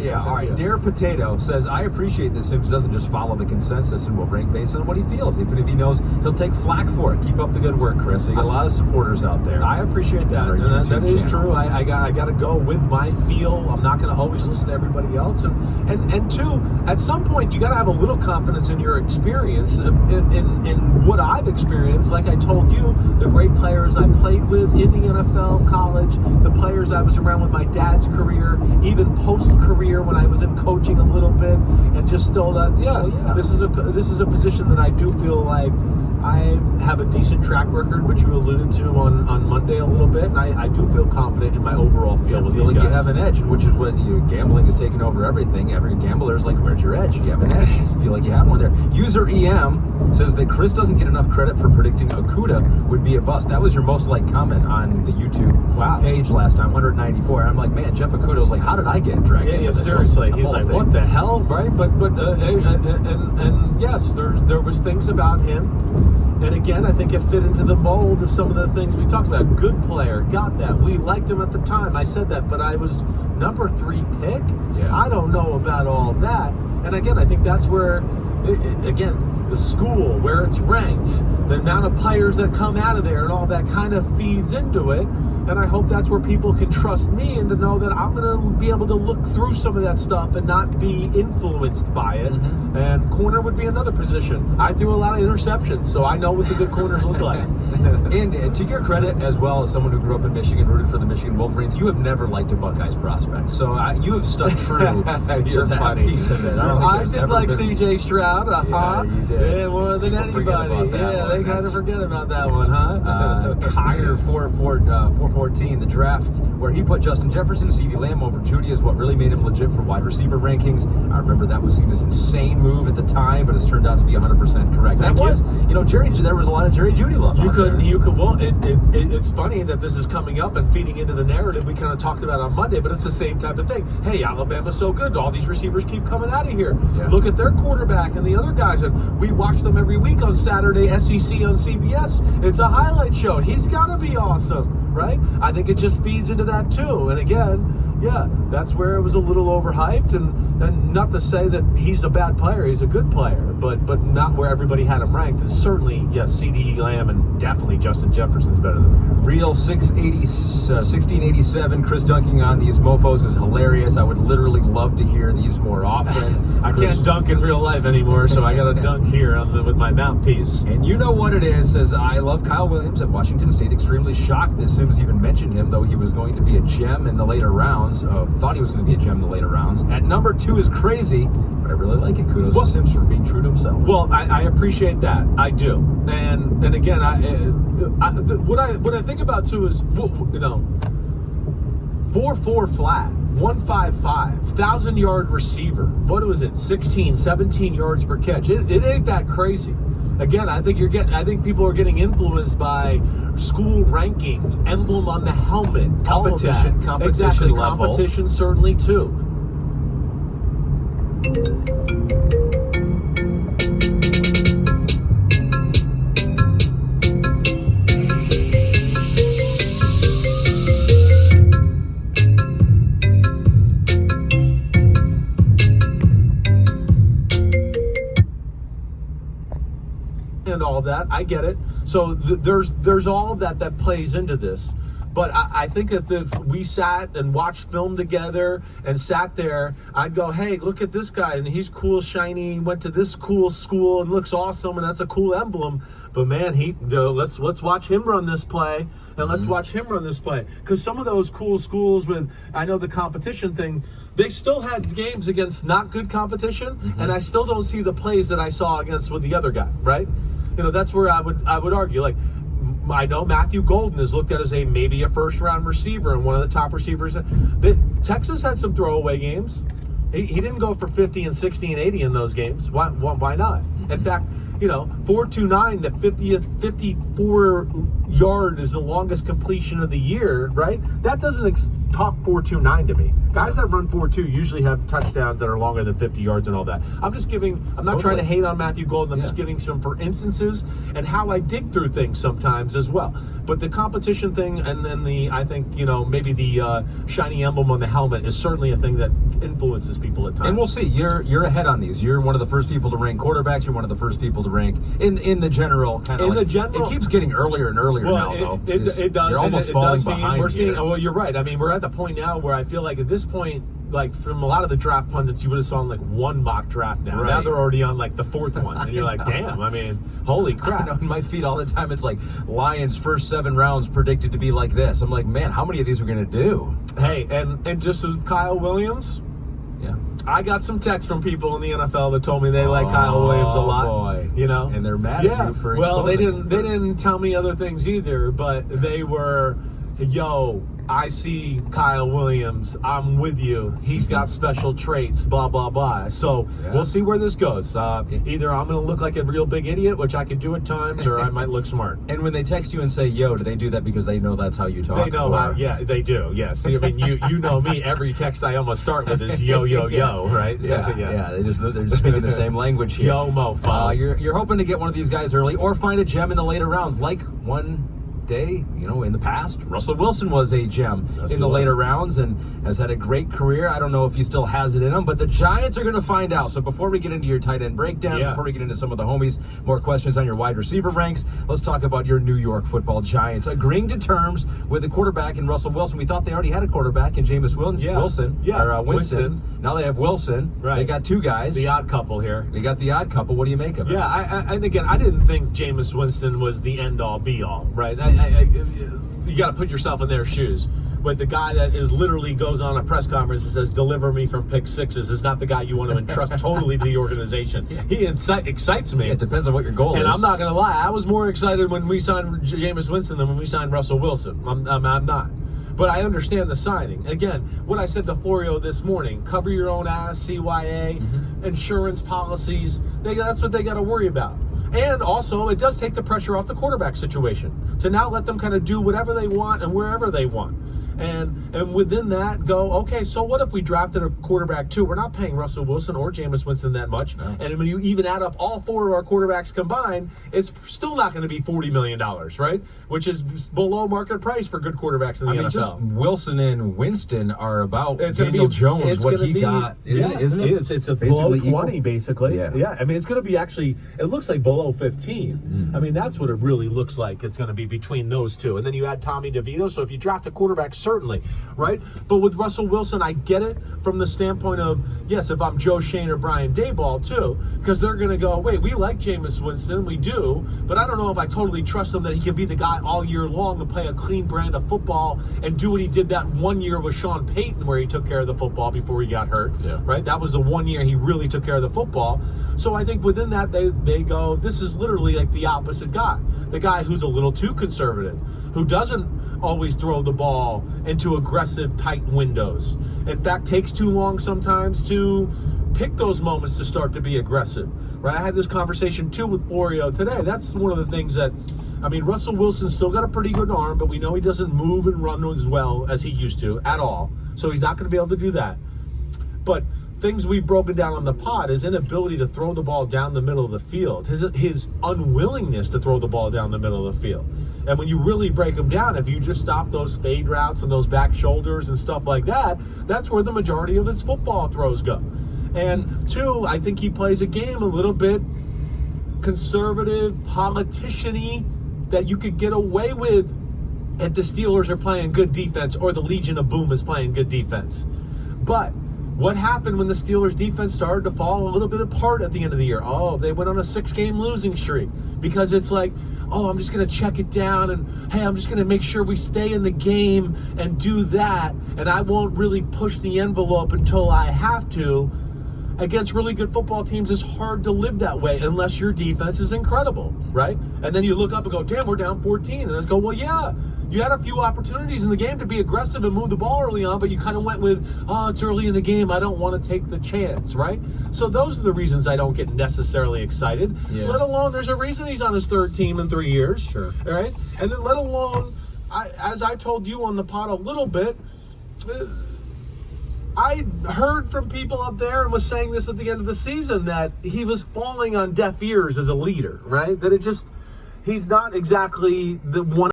Yeah, all right. Dare Potato says, I appreciate that Sims doesn't just follow the consensus and will rank based on what he feels, even if he knows he'll take flack for it. Keep up the good work, Chris. So you got a lot of supporters out there. I appreciate that. And that is true. I got to go with my feel. I'm not going to always listen to everybody else. And two, at some point, you got to have a little confidence in your experience, in what I've experienced. Like I told you, the great players I played with in the NFL, college, the players I was around with my dad's career, even post-career when I was in coaching a little bit, and just still that, this is a position that I do feel like I have a decent track record, which you alluded to on Monday a little bit, and I do feel confident in my overall feel with these like guys. You have an edge, which is what gambling has taken over everything. Every gambler's like, where's your edge? You have an edge. You feel like you have one there. User EM says that Chris doesn't get enough credit for predicting Okudah would be a bust. That was your most liked comment on the YouTube page last time, 194. I'm like, man, Jeff Okudah was like, how did I get dragged into this? Seriously. He's like, what the hell, right? But and yes, there was things about him. And again, I think it fit into the mold of some of the things we talked about. Good player, got that. We liked him at the time. I said that, but I was number 3 pick. Yeah. I don't know about all that. And again, I think that's where, the school, where it's ranked, the amount of players that come out of there and all that kind of feeds into it. And I hope that's where people can trust me and to know that I'm going to be able to look through some of that stuff and not be influenced by it. Mm-hmm. And corner would be another position. I threw a lot of interceptions, so I know what the good corners look like. And to your credit, as well as someone who grew up in Michigan, rooted for the Michigan Wolverines, you have never liked a Buckeyes prospect. So you have stuck true to that piece of it. I did like C.J. Stroud. Yeah, you did. Yeah, more than anybody. Yeah, they kind of forget about that one, huh? Kyer 414, the draft, where he put Justin Jefferson, CeeDee Lamb over Judy is what really made him legit for wide receiver rankings. I remember that was seen as an insane move at the time, but it's turned out to be 100% correct. There was a lot of Jerry Judy love. It's funny that this is coming up and feeding into the narrative we kind of talked about on Monday, but it's the same type of thing. Hey, Alabama's so good. All these receivers keep coming out of here. Yeah. Look at their quarterback and the other guys. And we watch them every week on Saturday, SEC on CBS. It's a highlight show. He's got to be awesome, right? I think it just feeds into that too. And again, that's where it was a little overhyped. And not to say that he's a bad player. He's a good player, but not where everybody had him ranked. And certainly, CeeDee Lamb and definitely Justin Jefferson's better than him. Real 1687, Chris dunking on these mofos is hilarious. I would literally love to hear these more often. I can't dunk in real life anymore, so I got to dunk here with my mouthpiece. And you know what it is, says, I love Kyle Williams at Washington State. Extremely shocked that Sims even mentioned him, though he was going to be a gem in the later rounds. Thought he was going to be a gem in the later rounds. At number 2 is crazy, but I really like it. Kudos to Sims for being true to himself. Well, I appreciate that. I do. And again, what I think about too is 4.4 flat, 155, 1,000-yard receiver. What was it? 16, 17 yards per catch. It ain't that crazy. Again, I think people are getting influenced by school ranking, emblem on the helmet, competition exactly, level. Competition certainly too. And all that, I get it. So there's all of that plays into this. But I think that if we sat and watched film together and sat there, I'd go, hey, look at this guy, and he's cool, shiny, went to this cool school and looks awesome, and that's a cool emblem. But man, let's watch him run this play, and let's watch him run this play. Because some of those cool schools, I know the competition thing, they still had games against not good competition, and I still don't see the plays that I saw with the other guy, right? That's where I would argue, like, I know Matthew Golden is looked at as maybe a first-round receiver and one of the top receivers. Texas had some throwaway games. He didn't go for 50 and 60 and 80 in those games. Why not? In fact, 4.29, the 54 yard is the longest completion of the year, right? That doesn't talk 4.29 to me. Guys that run 4.2 usually have touchdowns that are longer than 50 yards and all that. I'm not trying to hate on Matthew Golden. I'm just giving some for instances and how I dig through things sometimes as well. But the competition thing and then I think, maybe the shiny emblem on the helmet is certainly a thing that influences people at times. And we'll see. You're ahead on these. You're one of the first people to rank quarterbacks. You're one of the first people to rank in the general kind of. In the general, it keeps getting earlier and earlier now. Though it does. You're almost it falling does seem, behind. We're seeing. Well, you're right. I mean, we're at the point now where I feel like at this point, like from a lot of the draft pundits, you would have saw like one mock draft now. Right. Now they're already on like the fourth one, and you're like, damn. I mean, holy crap! I know in my feed all the time. It's like Lions first 7 rounds predicted to be like this. I'm like, man, how many of these are going to do? Hey, and just as Kyle Williams. Yeah. I got some texts from people in the NFL that told me they like Kyle Williams a lot. Boy. You know, and they're mad at you for well, exposing they didn't tell me other things either, but they were, yo, I see Kyle Williams. I'm with you. He's got special traits, blah, blah, blah. So we'll see where this goes. Either I'm going to look like a real big idiot, which I can do at times, or I might look smart. And when they text you and say, yo, do they do that because they know that's how you talk? They know, yeah, they do. Yeah. See, I mean, you know me. Every text I almost start with is yo, yo, yo, right? Yeah. They're just speaking the same language here. Yo, mofo. You're hoping to get one of these guys early or find a gem in the later rounds, like one day, in the past. Russell Wilson was a gem in the later rounds and has had a great career. I don't know if he still has it in him, but the Giants are going to find out. So before we get into your tight end breakdown, before we get into some of the homies, more questions on your wide receiver ranks, let's talk about your New York Football Giants agreeing to terms with the quarterback in Russell Wilson. We thought they already had a quarterback in Jameis Winston. Now they have Wilson. Right. They got 2 guys. The odd couple here. They got the odd couple. What do you make of it? Yeah, and again, I didn't think Jameis Winston was the end-all, be-all, right? You got to put yourself in their shoes. But the guy that is literally goes on a press conference and says, deliver me from pick sixes is not the guy you want to entrust totally to the organization. He excites me. It depends on what your goal is. And I'm not going to lie. I was more excited when we signed Jameis Winston than when we signed Russell Wilson. I'm not. But I understand the signing. Again, what I said to Florio this morning, cover your own ass, CYA, insurance policies, that's what they got to worry about. And also, it does take the pressure off the quarterback situation to now let them kind of do whatever they want and wherever they want. And within that, go, okay, so what if we drafted a quarterback too? We're not paying Russell Wilson or Jameis Winston that much. No. And when you even add up all 4 of our quarterbacks combined, it's still not going to be $40 million, right? Which is below market price for good quarterbacks in the NFL. Just Wilson and Winston are about Daniel Jones, what he got. Isn't it? It's below 20, equal? basically. Yeah. I mean, it's going to be actually, it looks like below 15. I mean, that's what it really looks like. It's going to be between those two. And then you add Tommy DeVito. So if you draft a quarterback, certainly, right? But with Russell Wilson, I get it from the standpoint of, yes, if I'm Joe Shane or Brian Daboll too, because they're going to go, wait, we like Jameis Winston, we do, but I don't know if I totally trust him that he can be the guy all year long and play a clean brand of football and do what he did that 1 year with Sean Payton where he took care of the football before he got hurt, right? That was the 1 year he really took care of the football. So I think within that, they go, this is literally like the opposite guy. The guy who's a little too conservative, who doesn't always throw the ball into aggressive, tight windows. In fact, takes too long sometimes to pick those moments to start to be aggressive, right? I had this conversation too with Florio today. That's one of the things that, I mean, Russell Wilson's still got a pretty good arm, but we know he doesn't move and run as well as he used to at all. So he's not going to be able to do that. But things we've broken down on the pod, his inability to throw the ball down the middle of the field, his unwillingness to throw the ball down the middle of the field. And when you really break them down, if you just stop those fade routes and those back shoulders and stuff like that, that's where the majority of his football throws go. And 2, I think he plays a game a little bit conservative, politician-y, that you could get away with if the Steelers are playing good defense or the Legion of Boom is playing good defense. But what happened when the Steelers defense started to fall a little bit apart at the end of the year? Oh, they went on a 6-game losing streak because it's like, oh, I'm just going to check it down and, hey, I'm just going to make sure we stay in the game and do that, and I won't really push the envelope until I have to. Against really good football teams, it's hard to live that way unless your defense is incredible, right? And then you look up and go, damn, we're down 14. And I go, well, yeah, you had a few opportunities in the game to be aggressive and move the ball early on, but you kind of went with, oh, it's early in the game, I don't want to take the chance, right? So those are the reasons I don't get necessarily excited, let alone there's a reason he's on his 3rd team in 3 years, sure, all right? And then let alone, as I told you on the pod a little bit, I heard from people up there and was saying this at the end of the season that he was falling on deaf ears as a leader, right? That he's not exactly the one